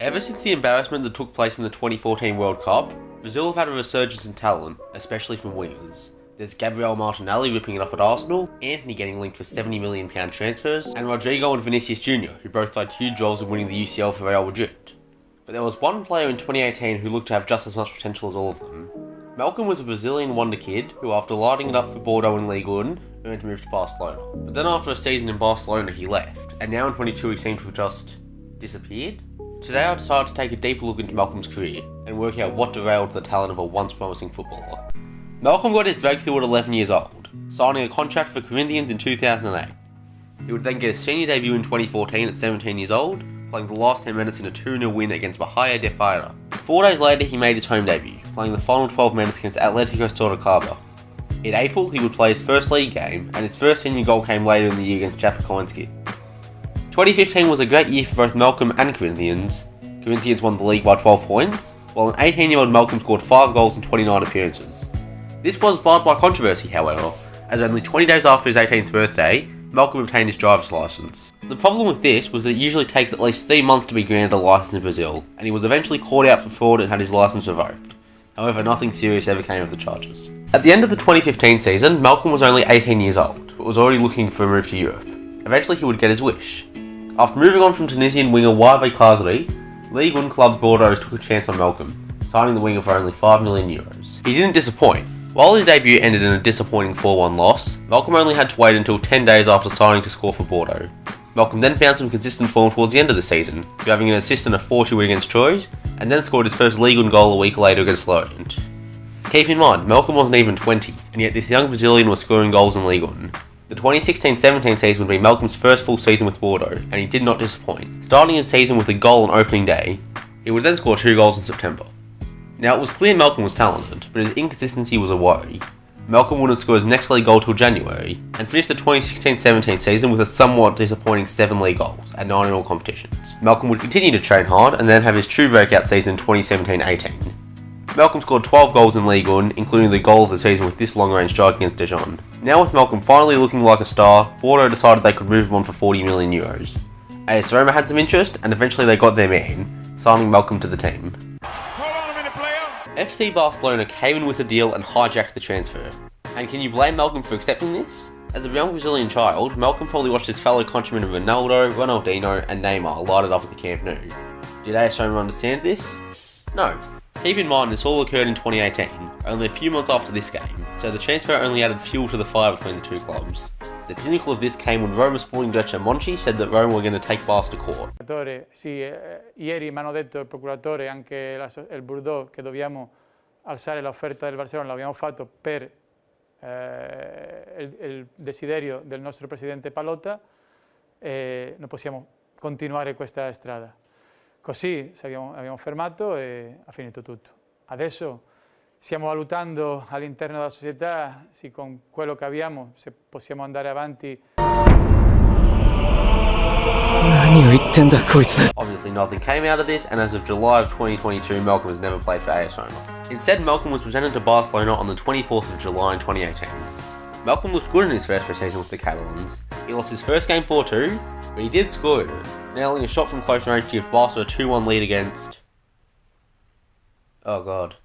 Ever since the embarrassment that took place in the 2014 World Cup, Brazil have had a resurgence in talent, especially from wingers. There's Gabriel Martinelli ripping it up at Arsenal, Antony getting linked for £70 million transfers, and Rodrygo and Vinicius Jr, who both played huge roles in winning the UCL for Real Madrid. But there was one player in 2018 who looked to have just as much potential as all of them. Malcom was a Brazilian wonderkid who, after lighting it up for Bordeaux in Ligue, earned a move to Barcelona. But then after a season in Barcelona he left, and now in 22 he seemed to have just disappeared. Today I decided to take a deeper look into Malcom's career and work out what derailed the talent of a once promising footballer. Malcom got his breakthrough at 11 years old, signing a contract for Corinthians in 2008. He would then get his senior debut in 2014 at 17 years old, playing the last 10 minutes in a 2-0 win against Bahia de Feira. 4 days later he made his home debut, playing the final 12 minutes against Atletico Sorocaba. In April he would play his first league game, and his first senior goal came later in the year against Chapecoense. 2015 was a great year for both Malcom and Corinthians. Corinthians won the league by 12 points, while an 18-year-old Malcom scored 5 goals in 29 appearances. This was marred by controversy, however, as only 20 days after his 18th birthday, Malcom obtained his driver's license. The problem with this was that it usually takes at least 3 months to be granted a license in Brazil, and he was eventually caught out for fraud and had his license revoked. However, nothing serious ever came of the charges. At the end of the 2015 season, Malcom was only 18 years old, but was already looking for a move to Europe. Eventually he would get his wish. After moving on from Tunisian winger Yves Kazri, Ligue 1 club Bordeaux took a chance on Malcom, signing the winger for only €5 million. He didn't disappoint. While his debut ended in a disappointing 4-1 loss, Malcom only had to wait until 10 days after signing to score for Bordeaux. Malcom then found some consistent form towards the end of the season, grabbing an assist in a 4-2 win against Troyes, and then scored his first Ligue 1 goal a week later against Lorient. Keep in mind, Malcom wasn't even 20, and yet this young Brazilian was scoring goals in Ligue 1. The 2016-17 season would be Malcom's first full season with Bordeaux, and he did not disappoint. Starting his season with a goal on opening day, he would then score 2 goals in September. Now, it was clear Malcom was talented, but his inconsistency was a worry. Malcom wouldn't score his next league goal till January, and finished the 2016-17 season with a somewhat disappointing 7 league goals at 9 in all competitions. Malcom would continue to train hard, and then have his true breakout season in 2017-18. Malcom scored 12 goals in Ligue 1, including the goal of the season with this long-range strike against Dijon. Now with Malcom finally looking like a star, Bordeaux decided they could move him on for €40 million. AS Roma had some interest, and eventually they got their man, signing Malcom to the team. FC Barcelona came in with a deal and hijacked the transfer. And can you blame Malcom for accepting this? As a young Brazilian child, Malcom probably watched his fellow countrymen Ronaldo, Ronaldinho and Neymar light it up at the Camp Nou. Did AS Roma understand this? No. Keep in mind this all occurred in 2018, only a few months after this game, so the transfer only added fuel to the fire between the two clubs. The pinnacle of this came when Roma sporting director Monchi said that Roma were going to take Barca to court. Sì, ieri mi hanno detto il procuratore, anche il Bordeaux, che dobbiamo alzare l'offerta del Barcellona, l'abbiamo fatto per il desiderio del nostro presidente Pallotta e non possiamo continuare questa strada. Così abbiamo fermato e ha finito tutto. Adesso stiamo valutando all'interno della società se con quello che abbiamo se possiamo andare avanti. Obviously nothing came out of this, and as of July of 2022, Malcom has never played for AS Roma. Instead, Malcom was presented to Barcelona on the 24th of July in 2018. Malcom looked good in his first season with the Catalans. He lost his first game 4-2, but he did score in it, nailing a shot from close range to give Barca a 2-1 lead against... Oh god.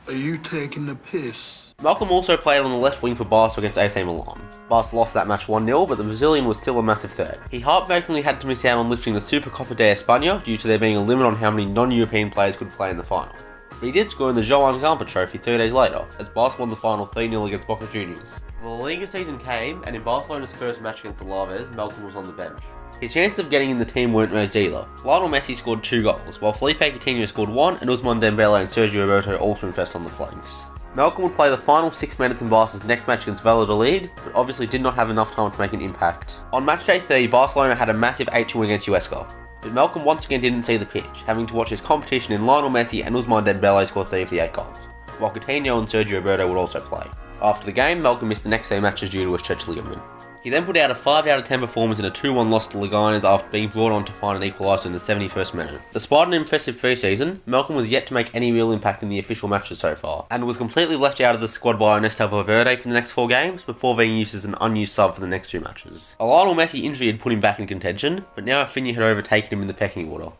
Are you taking the piss? Malcom also played on the left wing for Barca against AC Milan. Barca lost that match 1-0, but the Brazilian was still a massive threat. He heartbreakingly had to miss out on lifting the Supercopa de España due to there being a limit on how many non-European players could play in the final. But he did score in the Joan Gamper trophy 3 days later, as Barca won the final 3-0 against Boca Juniors. The Ligue season came, and in Barcelona's first match against the Alaves, Malcom was on the bench. His chances of getting in the team weren't raised either. Lionel Messi scored 2 goals, while Felipe Coutinho scored 1, and Ousmane Dembele and Sergio Roberto also infest on the flanks. Malcom would play the final 6 minutes in Barca's next match against Valladolid, but obviously did not have enough time to make an impact. On match day 3, Barcelona had a massive 8-2 win against Huesca, but Malcom once again didn't see the pitch, having to watch his competition in Lionel Messi and Ousmane Dembele score 3 of the 8 goals, while Coutinho and Sergio Roberto would also play. After the game, Malcom missed the next 3 matches due to a stretched ligament. He then put out a 5 out of 10 performance in a 2-1 loss to Leganes after being brought on to find an equaliser in the 71st minute. Despite an impressive pre-season, Malcom was yet to make any real impact in the official matches so far, and was completely left out of the squad by Ernesto Valverde for the next 4 games, before being used as an unused sub for the next 2 matches. A Lionel Messi injury had put him back in contention, but now Rafinha had overtaken him in the pecking order.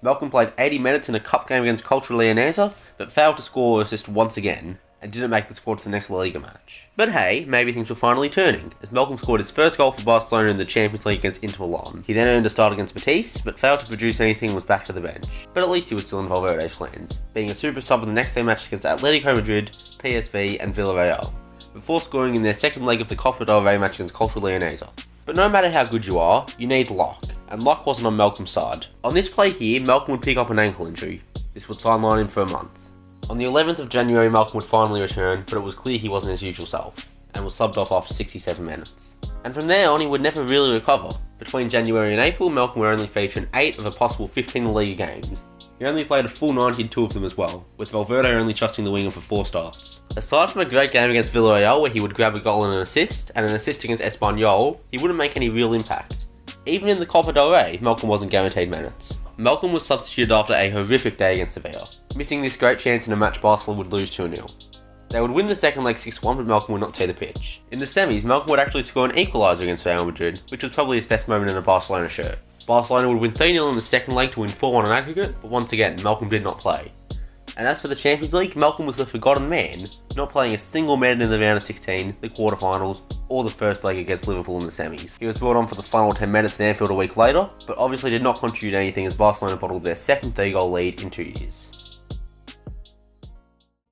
Malcom played 80 minutes in a cup game against Cultural Leonesa, but failed to score or assist once again, and didn't make the squad to the next Ligue match. But hey, maybe things were finally turning, as Malcom scored his first goal for Barcelona in the Champions League against Inter Milan. He then earned a start against Betis, but failed to produce anything and was back to the bench. But at least he was still in Valverde's plans, being a super sub in the next 2 matches against Atletico Madrid, PSV and Villarreal, before scoring in their second leg of the Copa del Rey match against Cultural Leonesa. But no matter how good you are, you need luck, and luck wasn't on Malcom's side. On this play here, Malcom would pick up an ankle injury. This would sideline him for a month. On the 11th of January, Malcom would finally return, but it was clear he wasn't his usual self, and was subbed off after 67 minutes. And from there on, he would never really recover. Between January and April, Malcom would only feature in 8 of a possible 15 Ligue games. He only played a full 90 in 2 of them as well, with Valverde only trusting the winger for 4 starts. Aside from a great game against Villarreal where he would grab a goal and an assist against Espanyol, he wouldn't make any real impact. Even in the Copa del Rey, Malcom wasn't guaranteed minutes. Malcom was substituted after a horrific day against Sevilla, missing this great chance in a match Barcelona would lose 2-0. They would win the second leg 6-1, but Malcom would not see the pitch. In the semis, Malcom would actually score an equaliser against Real Madrid, which was probably his best moment in a Barcelona shirt. Barcelona would win 3-0 in the second leg to win 4-1 in aggregate, but once again, Malcom did not play. And as for the Champions League, Malcom was the forgotten man, not playing a single minute in the round of 16, the quarterfinals, or the first leg against Liverpool in the semis. He was brought on for the final 10 minutes in Anfield a week later, but obviously did not contribute anything as Barcelona bottled their second 3-goal lead in 2 years.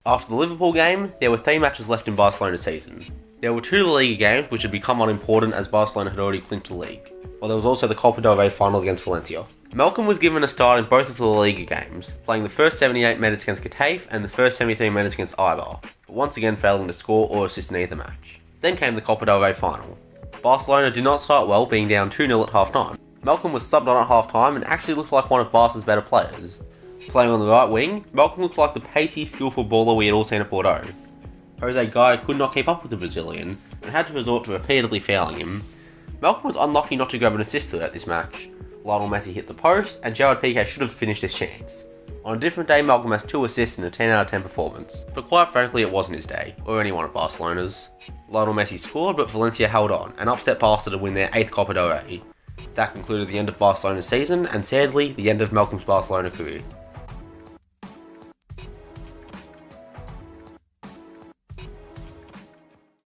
After the Liverpool game, there were 3 matches left in Barcelona's season. There were 2 La Liga games which had become unimportant as Barcelona had already clinched the league, while there was also the Copa del Rey final against Valencia. Malcom was given a start in both of the La Liga games, playing the first 78 minutes against Getafe and the first 73 minutes against Eibar, but once again failing to score or assist in either match. Then came the Copa del Rey final. Barcelona did not start well, being down 2-0 at half-time. Malcom was subbed on at half-time and actually looked like one of Barca's better players. Playing on the right wing, Malcom looked like the pacey, skillful baller we had all seen at Bordeaux. Jose Guy could not keep up with the Brazilian, and had to resort to repeatedly fouling him. Malcom was unlucky not to grab an assist throughout this match. Lionel Messi hit the post, and Gerard Piqué should have finished this chance. On a different day, Malcom has 2 assists and a 10 out of 10 performance, but quite frankly it wasn't his day, or anyone at Barcelona's. Lionel Messi scored, but Valencia held on, and upset Barca to win their 8th Copa del Rey. That concluded the end of Barcelona's season, and sadly, the end of Malcom's Barcelona career.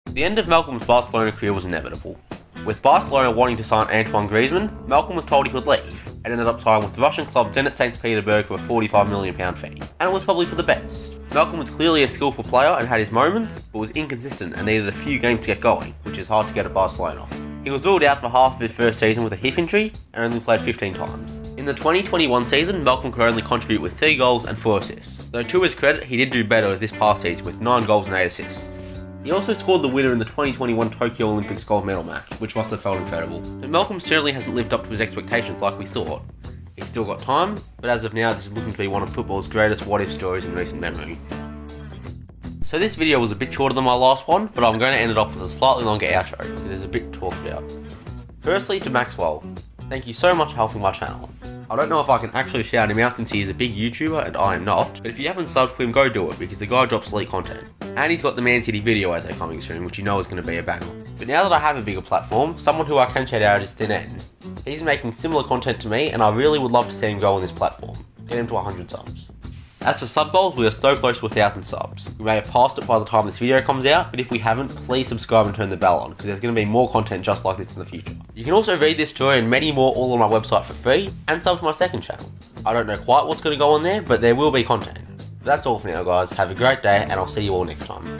The end of Malcom's Barcelona career was inevitable. With Barcelona wanting to sign Antoine Griezmann, Malcom was told he could leave, and ended up signing with Russian club Zenit St. Petersburg for a £45 million fee, and it was probably for the best. Malcom was clearly a skillful player and had his moments, but was inconsistent and needed a few games to get going, which is hard to get at Barcelona. He was ruled out for half of his first season with a hip injury, and only played 15 times. In the 2021 season, Malcom could only contribute with 3 goals and 4 assists, though to his credit, he did do better this past season with 9 goals and 8 assists. He also scored the winner in the 2021 Tokyo Olympics gold medal match, which must have felt incredible. But Malcom certainly hasn't lived up to his expectations like we thought. He's still got time, but as of now this is looking to be one of football's greatest what-if stories in recent memory. So this video was a bit shorter than my last one, but I'm going to end it off with a slightly longer outro, because there's a bit to talk about. Firstly, to Maxwell, thank you so much for helping my channel. I don't know if I can actually shout him out since he is a big YouTuber and I am not, but if you haven't subbed to him, go do it because the guy drops elite content. And he's got the Man City video essay coming soon, which you know is going to be a banger. But now that I have a bigger platform, someone who I can shout out is Thin End. He's making similar content to me and I really would love to see him go on this platform. Get him to 100 subs. As for sub goals, we are so close to 1,000 subs. We may have passed it by the time this video comes out, but if we haven't, please subscribe and turn the bell on, because there's going to be more content just like this in the future. You can also read this story and many more all on my website for free, and sub to my second channel. I don't know quite what's going to go on there, but there will be content. But that's all for now guys, have a great day, and I'll see you all next time.